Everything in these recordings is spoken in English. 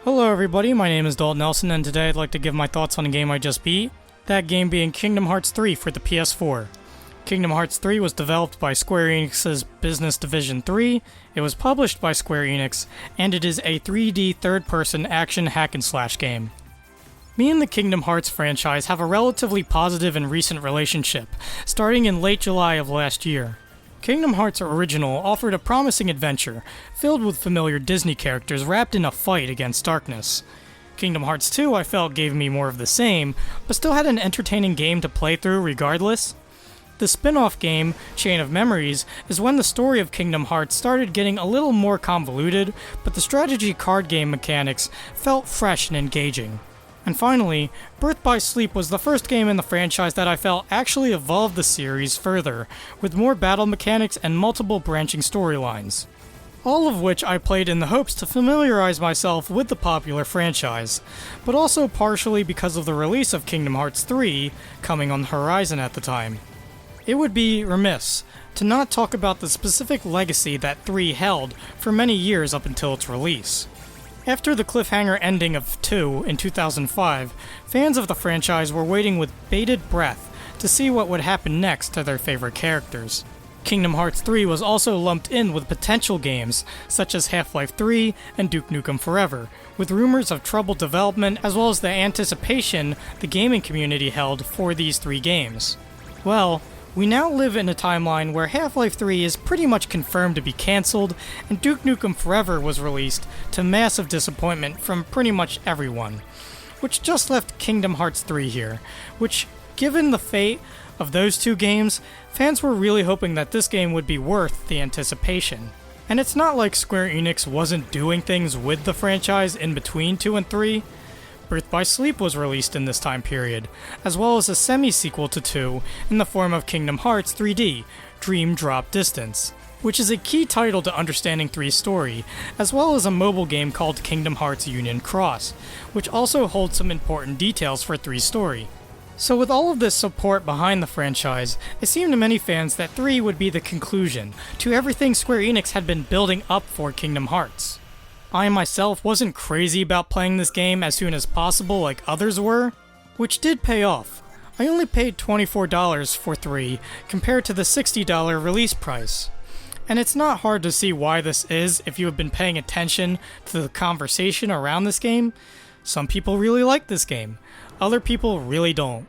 Hello everybody, my name is Daulton Nelson, and today I'd like to give my thoughts on a game I just beat, that game being Kingdom Hearts 3 for the PS4. Kingdom Hearts 3 was developed by Square Enix's Business Division 3, it was published by Square Enix, and it is a 3D third-person action hack-and-slash game. Me and the Kingdom Hearts franchise have a relatively positive and recent relationship, starting in late July of last year. Kingdom Hearts Original offered a promising adventure, filled with familiar Disney characters wrapped in a fight against darkness. Kingdom Hearts 2 I felt gave me more of the same, but still had an entertaining game to play through regardless. The spin-off game, Chain of Memories, is when the story of Kingdom Hearts started getting a little more convoluted, but the strategy card game mechanics felt fresh and engaging. And finally, Birth by Sleep was the first game in the franchise that I felt actually evolved the series further, with more battle mechanics and multiple branching storylines. All of which I played in the hopes to familiarize myself with the popular franchise, but also partially because of the release of Kingdom Hearts 3 coming on the horizon at the time. It would be remiss to not talk about the specific legacy that 3 held for many years up until its release. After the cliffhanger ending of 2 in 2005, fans of the franchise were waiting with bated breath to see what would happen next to their favorite characters. Kingdom Hearts 3 was also lumped in with potential games such as Half-Life 3 and Duke Nukem Forever, with rumors of troubled development as well as the anticipation the gaming community held for these 3 games. Well, we now live in a timeline where Half-Life 3 is pretty much confirmed to be cancelled, and Duke Nukem Forever was released to massive disappointment from pretty much everyone, which just left Kingdom Hearts 3 here, which, given the fate of those 2 games, fans were really hoping that this game would be worth the anticipation. And it's not like Square Enix wasn't doing things with the franchise in between 2 and 3. Birth by Sleep was released in this time period, as well as a semi-sequel to 2 in the form of Kingdom Hearts 3D, Dream Drop Distance, which is a key title to understanding 3's story, as well as a mobile game called Kingdom Hearts Union Cross, which also holds some important details for 3's story. So with all of this support behind the franchise, it seemed to many fans that 3 would be the conclusion to everything Square Enix had been building up for Kingdom Hearts. I myself wasn't crazy about playing this game as soon as possible like others were, which did pay off. I only paid $24 for 3 compared to the $60 release price. And it's not hard to see why this is if you have been paying attention to the conversation around this game. Some people really like this game, other people really don't.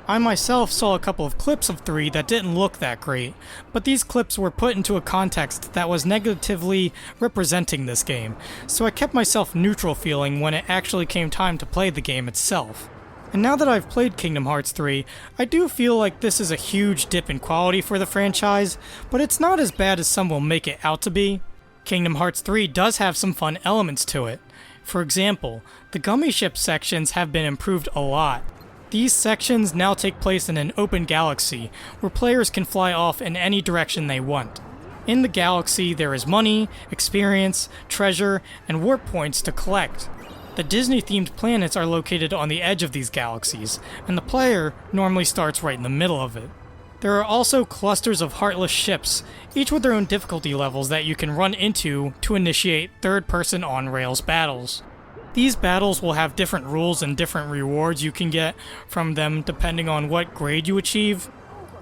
I myself saw a couple of clips of 3 that didn't look that great, but these clips were put into a context that was negatively representing this game, so I kept myself neutral feeling when it actually came time to play the game itself. And now that I've played Kingdom Hearts 3, I do feel like this is a huge dip in quality for the franchise, but it's not as bad as some will make it out to be. Kingdom Hearts 3 does have some fun elements to it. For example, the gummy ship sections have been improved a lot. These sections now take place in an open galaxy, where players can fly off in any direction they want. In the galaxy, there is money, experience, treasure, and warp points to collect. The Disney-themed planets are located on the edge of these galaxies, and the player normally starts right in the middle of it. There are also clusters of heartless ships, each with their own difficulty levels that you can run into to initiate third-person on-rails battles. These battles will have different rules and different rewards you can get from them depending on what grade you achieve.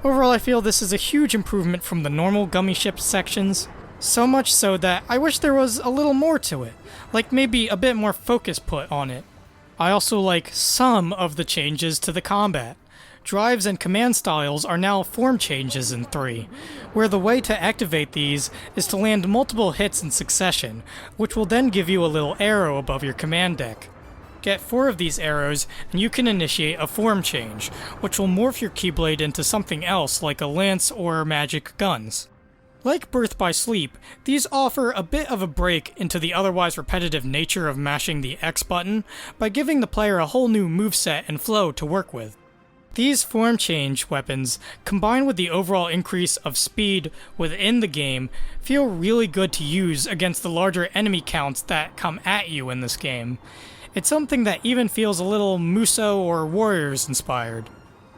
Overall, I feel this is a huge improvement from the normal gummy ship sections, so much so that I wish there was a little more to it, like maybe a bit more focus put on it. I also like some of the changes to the combat. Drives and command styles are now form changes in 3, where the way to activate these is to land multiple hits in succession, which will then give you a little arrow above your command deck. Get 4 of these arrows and you can initiate a form change, which will morph your Keyblade into something else like a lance or magic guns. Like Birth by Sleep, these offer a bit of a break into the otherwise repetitive nature of mashing the X button by giving the player a whole new moveset and flow to work with. These form change weapons, combined with the overall increase of speed within the game, feel really good to use against the larger enemy counts that come at you in this game. It's something that even feels a little Muso or Warriors inspired.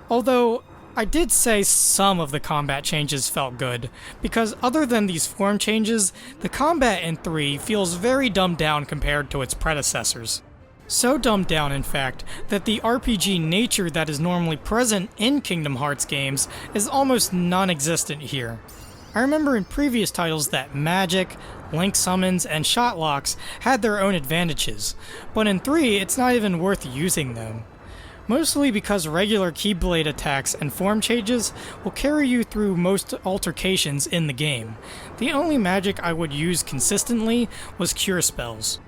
Although, I did say some of the combat changes felt good, because other than these form changes, the combat in 3 feels very dumbed down compared to its predecessors. So dumbed down, in fact, that the RPG nature that is normally present in Kingdom Hearts games is almost non-existent here. I remember in previous titles that magic, link summons, and shot locks had their own advantages, but in 3 it's not even worth using them. Mostly because regular Keyblade attacks and form changes will carry you through most altercations in the game. The only magic I would use consistently was cure spells.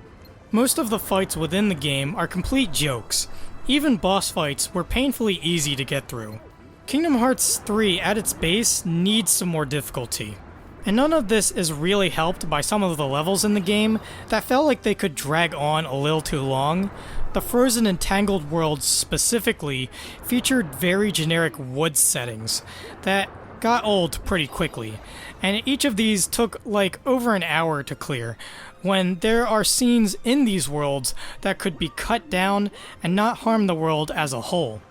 Most of the fights within the game are complete jokes. Even boss fights were painfully easy to get through. Kingdom Hearts 3 at its base needs some more difficulty. And none of this is really helped by some of the levels in the game that felt like they could drag on a little too long. The frozen and tangled worlds specifically featured very generic wood settings that got old pretty quickly, and each of these took like over an hour to clear, when there are scenes in these worlds that could be cut down and not harm the world as a whole.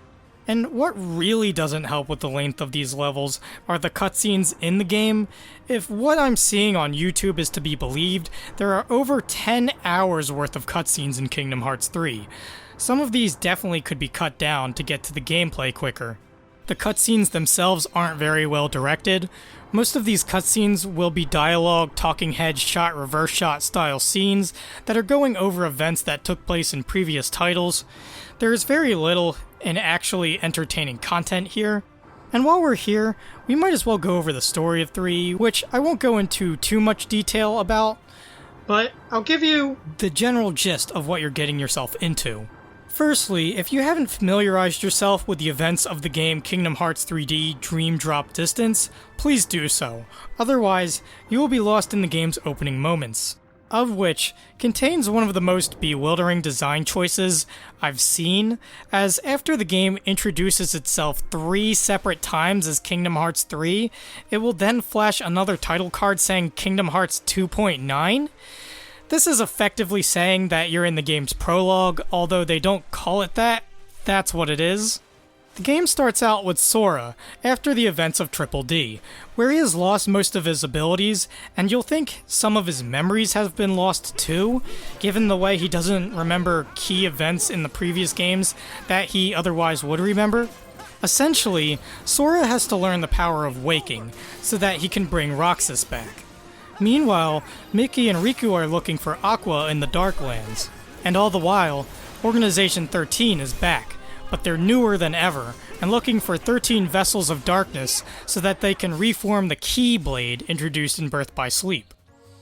And what really doesn't help with the length of these levels are the cutscenes in the game. If what I'm seeing on YouTube is to be believed, there are over 10 hours worth of cutscenes in Kingdom Hearts 3. Some of these definitely could be cut down to get to the gameplay quicker. The cutscenes themselves aren't very well directed. Most of these cutscenes will be dialogue, talking head shot, reverse shot style scenes that are going over events that took place in previous titles. There is very little in actually entertaining content here. And while we're here, we might as well go over the story of 3, which I won't go into too much detail about, but I'll give you the general gist of what you're getting yourself into. Firstly, if you haven't familiarized yourself with the events of the game Kingdom Hearts 3D Dream Drop Distance, please do so. Otherwise, you will be lost in the game's opening moments, of which contains one of the most bewildering design choices I've seen, as after the game introduces itself 3 separate times as Kingdom Hearts 3, it will then flash another title card saying Kingdom Hearts 2.9. This is effectively saying that you're in the game's prologue, although they don't call it that. That's what it is. The game starts out with Sora, after the events of Triple D, where he has lost most of his abilities, and you'll think some of his memories have been lost too, given the way he doesn't remember key events in the previous games that he otherwise would remember. Essentially, Sora has to learn the power of waking, so that he can bring Roxas back. Meanwhile, Mickey and Riku are looking for Aqua in the Darklands, and all the while, Organization 13 is back, but they're newer than ever, and looking for 13 vessels of darkness so that they can reform the Keyblade introduced in Birth by Sleep.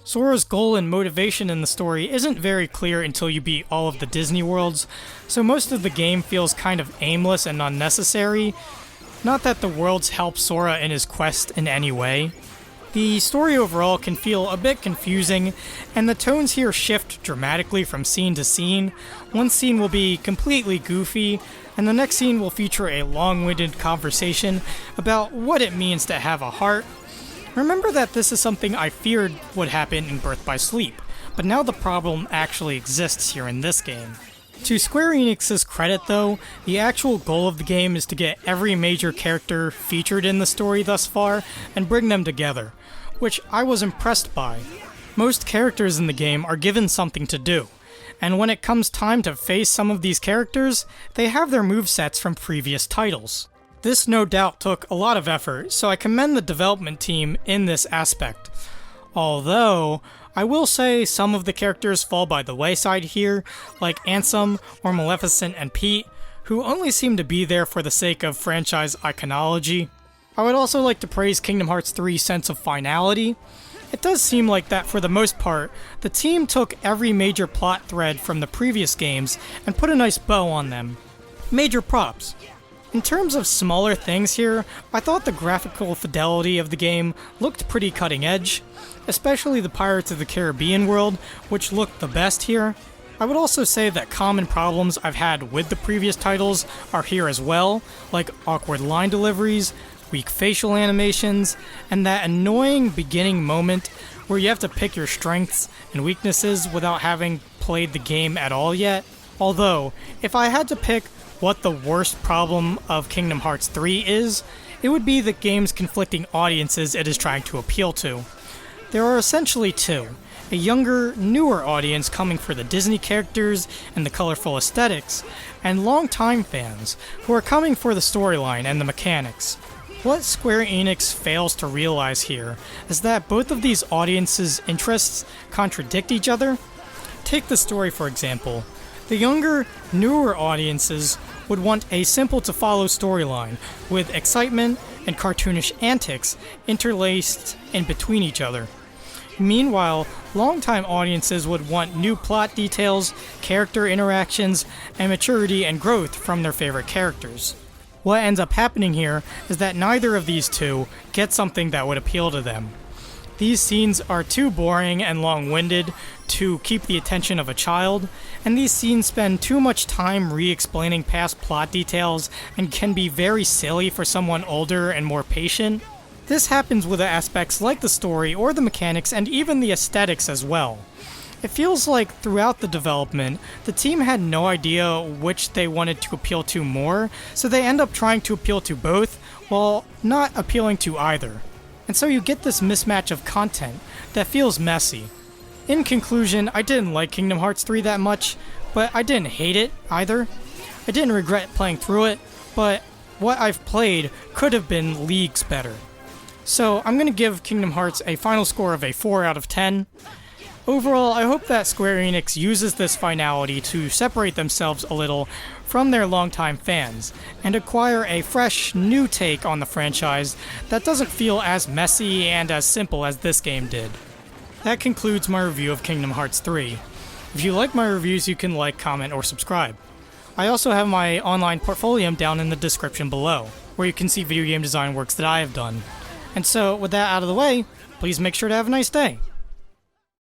Sora's goal and motivation in the story isn't very clear until you beat all of the Disney worlds, so most of the game feels kind of aimless and unnecessary. Not that the worlds help Sora in his quest in any way. The story overall can feel a bit confusing, and the tones here shift dramatically from scene to scene. One scene will be completely goofy, and the next scene will feature a long-winded conversation about what it means to have a heart. Remember that this is something I feared would happen in Birth by Sleep, but now the problem actually exists here in this game. To Square Enix's credit though, the actual goal of the game is to get every major character featured in the story thus far and bring them together, which I was impressed by. Most characters in the game are given something to do, and when it comes time to face some of these characters, they have their movesets from previous titles. This no doubt took a lot of effort, so I commend the development team in this aspect. Although, I will say some of the characters fall by the wayside here, like Ansem or Maleficent and Pete, who only seem to be there for the sake of franchise iconology. I would also like to praise Kingdom Hearts 3's sense of finality. It does seem like that for the most part, the team took every major plot thread from the previous games and put a nice bow on them. Major props. In terms of smaller things here, I thought the graphical fidelity of the game looked pretty cutting edge, especially the Pirates of the Caribbean world, which looked the best here. I would also say that common problems I've had with the previous titles are here as well, like awkward line deliveries, weak facial animations, and that annoying beginning moment where you have to pick your strengths and weaknesses without having played the game at all yet. Although, if I had to pick what the worst problem of Kingdom Hearts 3 is, it would be the game's conflicting audiences it is trying to appeal to. There are essentially two: a younger, newer audience coming for the Disney characters and the colorful aesthetics, and longtime fans who are coming for the storyline and the mechanics. What Square Enix fails to realize here is that both of these audiences' interests contradict each other. Take the story for example. The younger, newer audiences would want a simple-to-follow storyline with excitement and cartoonish antics interlaced in between each other. Meanwhile, longtime audiences would want new plot details, character interactions, and maturity and growth from their favorite characters. What ends up happening here is that neither of these two get something that would appeal to them. These scenes are too boring and long-winded to keep the attention of a child, and these scenes spend too much time re-explaining past plot details and can be very silly for someone older and more patient. This happens with aspects like the story or the mechanics and even the aesthetics as well. It feels like throughout the development, the team had no idea which they wanted to appeal to more, so they end up trying to appeal to both while not appealing to either. And so you get this mismatch of content that feels messy. In conclusion, I didn't like Kingdom Hearts 3 that much, but I didn't hate it either. I didn't regret playing through it, but what I've played could have been leagues better. So I'm going to give Kingdom Hearts a final score of a 4 out of 10. Overall, I hope that Square Enix uses this finality to separate themselves a little from their longtime fans, and acquire a fresh, new take on the franchise that doesn't feel as messy and as simple as this game did. That concludes my review of Kingdom Hearts 3. If you like my reviews, you can like, comment, or subscribe. I also have my online Portfolum down in the description below, where you can see video game design works that I have done. And so, with that out of the way, please make sure to have a nice day.